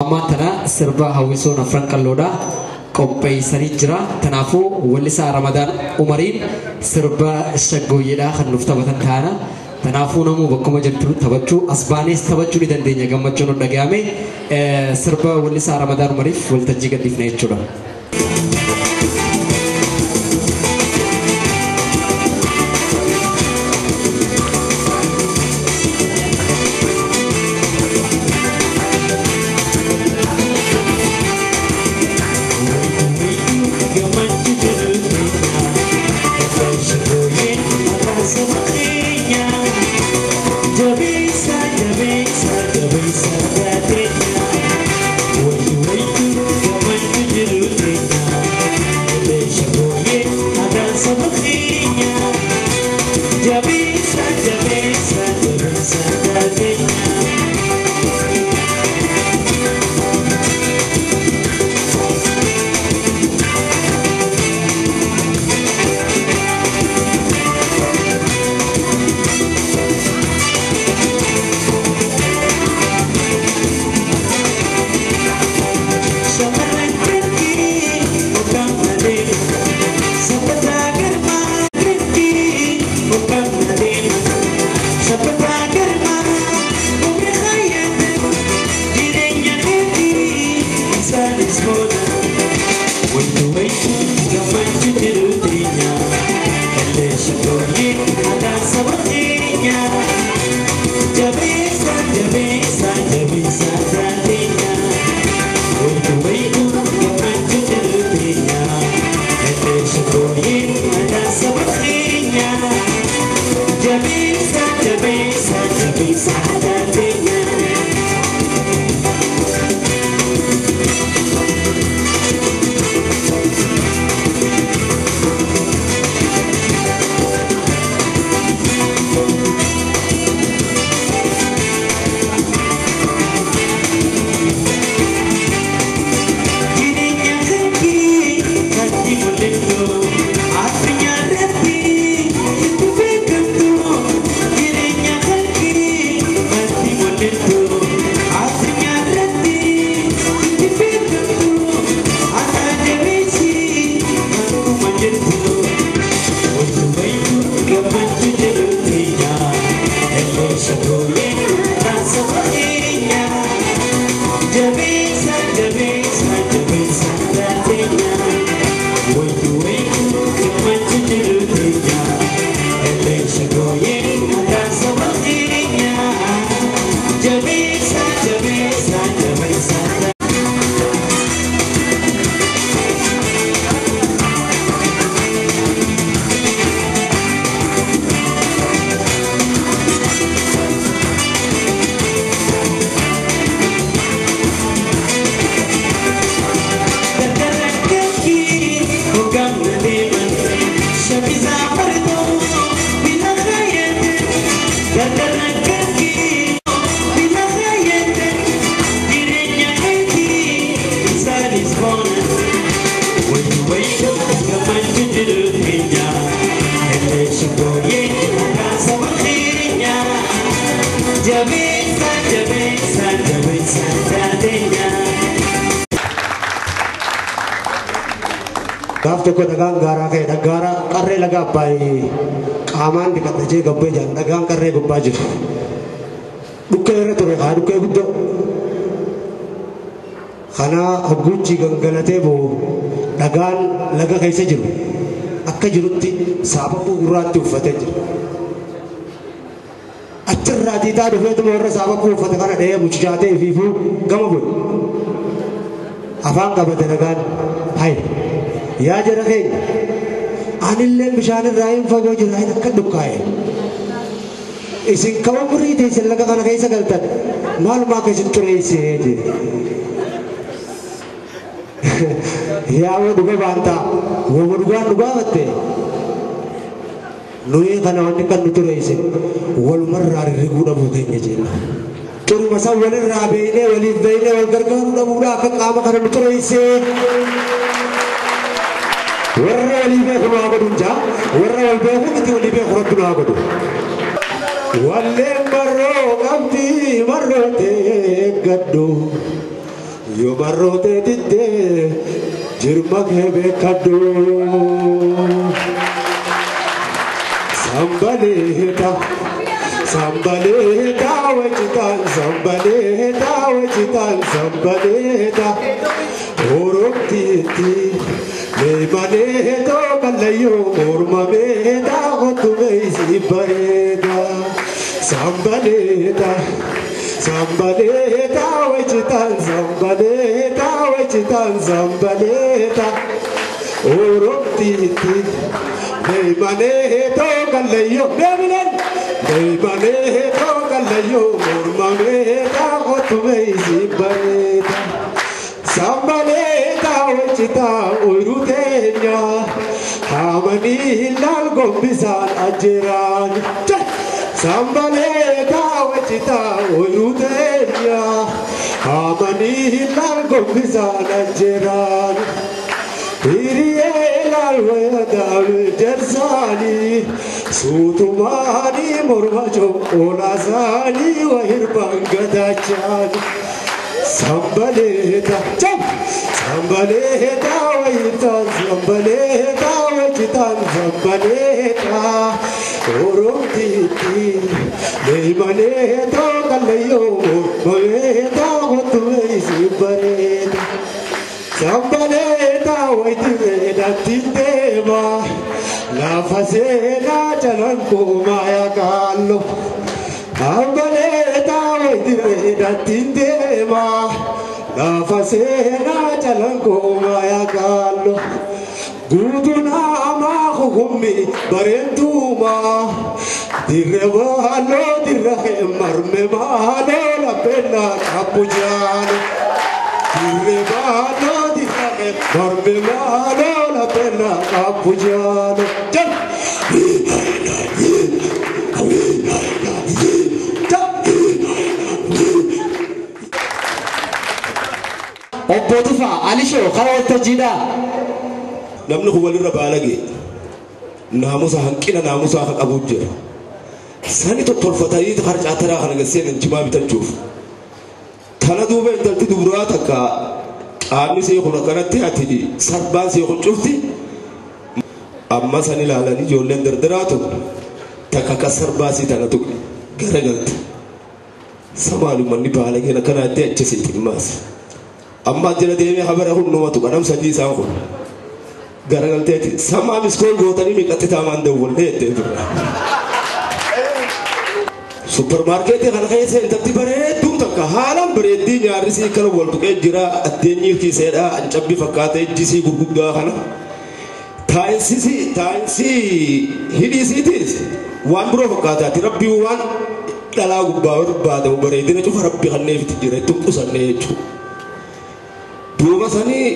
Tana sirba hawwisoon afran qalloodha qopheessanii jira. Kanaafuu wallisaa Ramadaan Umariin sirba shaggooyyeedha kan nuuf taphatan taana. Kanaafuu namuu bakkuma jirtu taphachuu asbaanees taphachuu ni dandeenya gammachuun nu dhagahame. Sirba wallisaa Ramadaan Umariif waltajjii gadhiifna jechuudha. Toko dagang gara kayak negara karre laga pai aman di kata je gabbe jan dagang karre berbaju dukkere tu ha dukke guddo khana aguchi gangalate bo dagan laga kaisa jiru akka jirutti sababu uratu fate jiru achirra di ta do fetu morra sababu fate kana de muchate fifu gamabu afan gabate dagan hai Ya jarahin, anillen bishaan raayim fagoo jiraayim akka dukkaa'e. Isin kaba murii teessan laga kana keessa galtan maalumaa keessatti tureessee jee. Yaa woo dhuga baantaa, woo dhugaan dhugaa batte. Nuyi kana wanni kan nu tureesse walumarraa rirriguu dhabuu keenya jenna. Turuma san walirraa beeynee waliif beeynee wal gargaaruu dhabuudha akka qaama kana nu tureessee. Warra walibe kuno agodunja warra walbe kuno walibe kuno agodu walle marro qabdi marrote gaddu Yo marrote didde jirma kebe kaddo Sambaleta Sambaleta wajitan Sambaleta wajitan Sambaleta Orokti Lebaneto Kalayo Ormameta Otumeisi Bareda Sambaleta Sambaleta wajitan Sambaleta wajitan Sambaleta Orokti Lebaneto Kalayo Lebaneto Kalayo Ormameta Otumeisi Bareda Sambaleta wajita urutenya Hamani hilal gombisan ajiran Sambaleta wajita urutenya Hamani hilal gombisan ajiran Hiriyelal wayadal jarsani Sutumani murmajo olasani wahirbangadachani Sambaleta Sambaleta wajitan Sambaleta wajitan Sambaleta Oromtiti Leimaneta Kalayo Ormameta Otumeisi Bareda Sambaleta wajireda tindema Lafasena jalanko maya kallo Sambaleta wajireda tindema Lafasena jalanko maya kallo Guduna ma khumi barentuma dirwalo dirhe marme malo la pena kapujano dirwalo dirhe marme malo la pena kapujano Obbotifa Alisho Khawat Tajida namni ko walirra baalage naamusa hanqina naamusa ka qabu jira sani to tolfatari ta harca tara kana gasen intima bitachuuf tana duube intalti dubraa takka qaamni see kun kanatti atidi sarbaan see kun cufti amma sani laalani ijoolleen dardaraatu takka ka sarbaasi tana tuqi garagalti samaalu manni baalage na kana atti achisiitin maas amma jira deemee habara hunnumatu kanam sajii isaan kun garagalteeti samaa miskool gootanii miqatti taamaan dawwallee jettee turre suppermaarkeetii kana keessa intalti bareedduu takka haalaan bareeddii nyaarrisii kana wal tuqee jira addeenyii kiiseedha ancabbi fakkaatee ijjisii gurguddaa kana taayinsii hidhiisiitiis waan biroo fakkaataati rabbii waan dhalaa gubbaa barbaadamu bareedina cufa rabbi kanneefiti jira ittiin qusannee jechuudha duuba sanii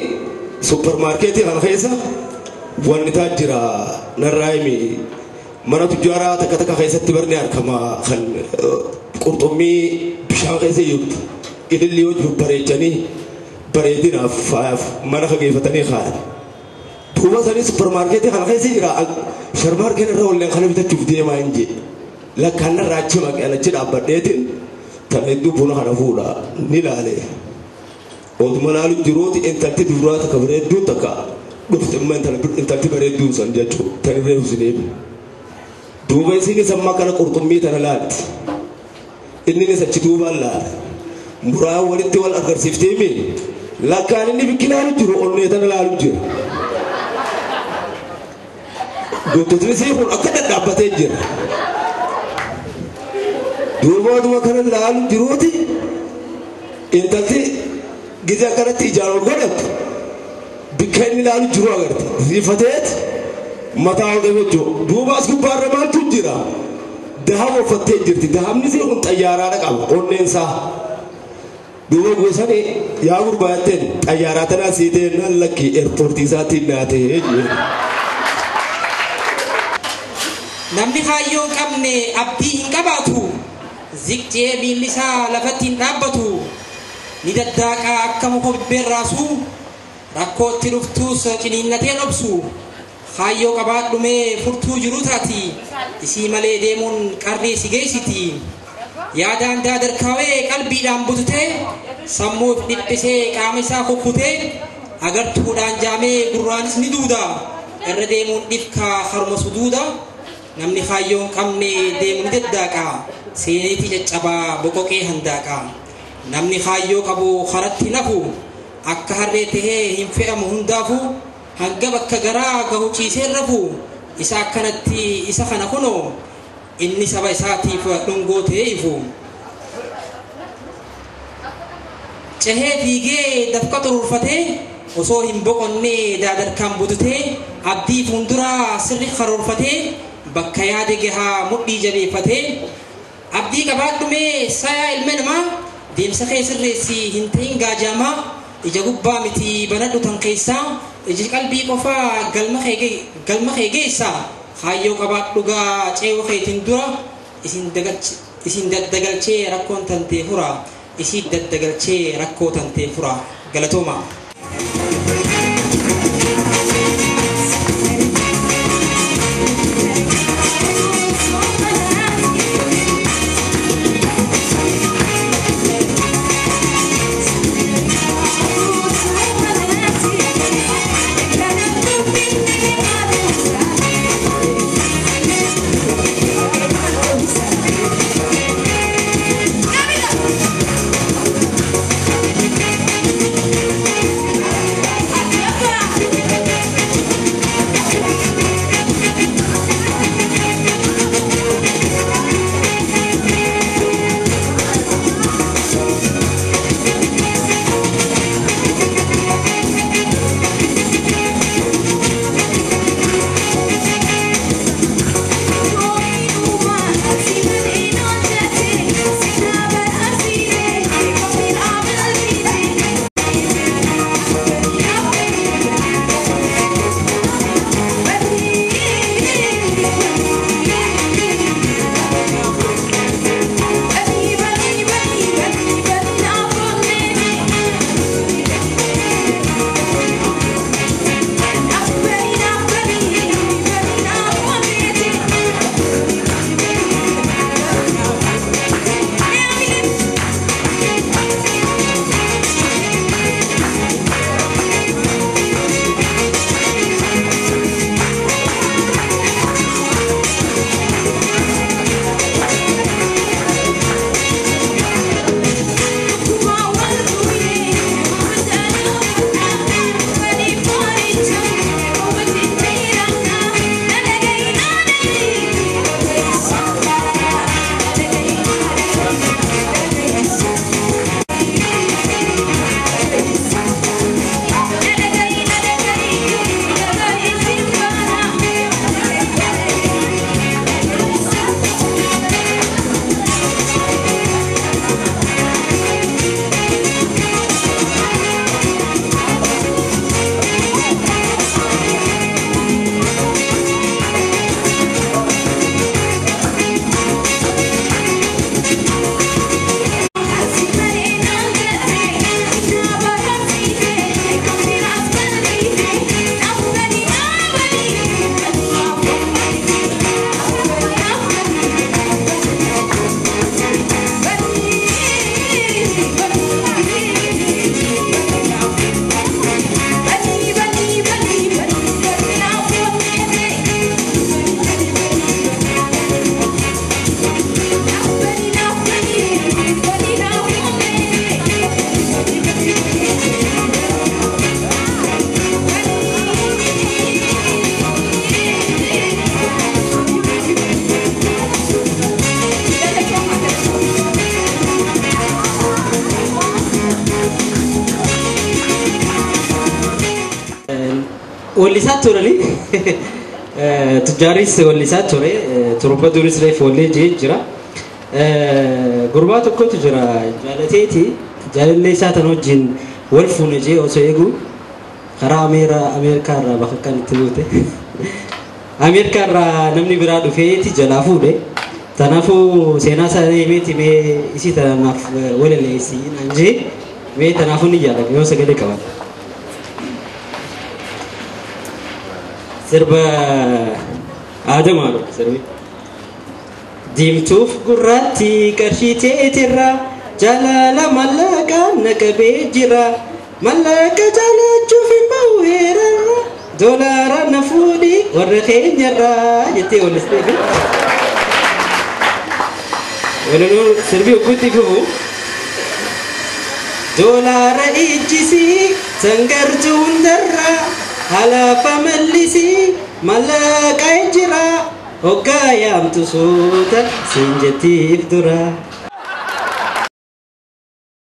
suppermaarkeetii kana keessa wanni taajira narraayimi mana tujjaaraa takka takka keessatti barnee argama kan qurxummii bishaan keessa jirtu ililli yoo jiru bareechanii bareedinaaf mana kageeffatanii kaa'an duuba sanii suppermaarkeetii kana keessa jira sharmaarkeen irra walleen kana bitachuuf deemaa hin jee lakkaan narraa achi maqee alachi dhaabbadheetiin tan hedduu buna kana fuudha ni laalee oduma laalu jirooti intalti duraa takka bareedduu takka dhufte imma intalti bareedduu san jechuu tan irree husineemi duuba isinis ammaa kana qurxummii tana laalti inninis achi duubaan laala muraa walitti wal agarsiifteemi lakkaan inni bikki laalu jiru onnee tana laalu jira gottotnisii kun akka dhadhaabbatee jira duuba oduma kana laalu jirooti intalti giza kanatti ijaaruu godhatu bikka inni laalu jiru agarte rifateet mataa ogeeffachuu duubaas gubbaarra maaltu jira dahama uffattee jirti dahamni see kun xayyaaraadha qaba onneensaa duuba goosani yaa gurbaatteen xayyaaraa tanaa siitee naan lakki eerpoortii isaatiin naatee jee namni kaayyoo qabne abdii hin qabaatu ziqcee miilli isaa lafatti hin dhaabbatu ni daddaaqa akka muka bibbeerraasu rakkootti dhuftuus ciniinnatee dhobsu kaayyoo qabaadhumee furtuu jiru taati isii malee deemuun qarrii si geessiti yaadaan daadarkaawee qalbiidhaan bututee sammuuf dhiphisee qaama isaa kukkutee agartuudhaan jaamee gurraanis ni duuda irra deemuun dhifkaa haruma suduuda namni kaayyoon qabne deemu ni daddaaqa seeneetii caccabaa boqoqee handaaqa namni kaayyoo qabu karatti nafu akka harree tahee hin fe'amu hundaafu hanga bakka garaa gahu ciisee rafu isa akkanatti isa kana kunoo inni saba isaatiif dhungoo ta'ee ifu cehee fiigee dafqa xuruurfatee osoo hin boqonnee daadarkaan budutee abdii fuulduraa sirri karoorfatee bakka yaade gahaa mudhii jabeeffatee abdii qabaadhumee sayaa ilma namaa deemsa kee sirreessi hin ta'in gaajaamaa ija gubbaa miti banadhu tan keessaa iji qalbii qofaa galma kee geessa kaayyoo qabaadhugaa ceewa keetiin dura isin daddagalchee rakkoon tantee fura isin daddagalchee rakkoo tantee fura galatooma. وليسات تورلي تجاريس وليسات توري تروبا دوريس ريف ولي جيجرا غربات كو تجرا جالتيتي جال ليسات نوجين ولفون جي او سيغو خرا امريكا را بخكن تلوته امريكا را نمني برادو فيتي جلافو دي تنافو سينا ساريميتي مي ايسي تناف ولا ليسي نجي مي تنافو نيجا يو سغدي كوان سربا آدم آلو سربي ديمتوف قراتي كرشيتي ترى jalala mallaka naqabee jira mallaka jaalachuuf hin bahu heera dolaara na fuudhi warra keenyarraa jettee wallisteefi walaloo sirbii ogguutti fufu dolaara ijjisi sangartuu hundarraa halafa mallisi mallaka jira hoggaa yaamtu suuta siin jettiif dura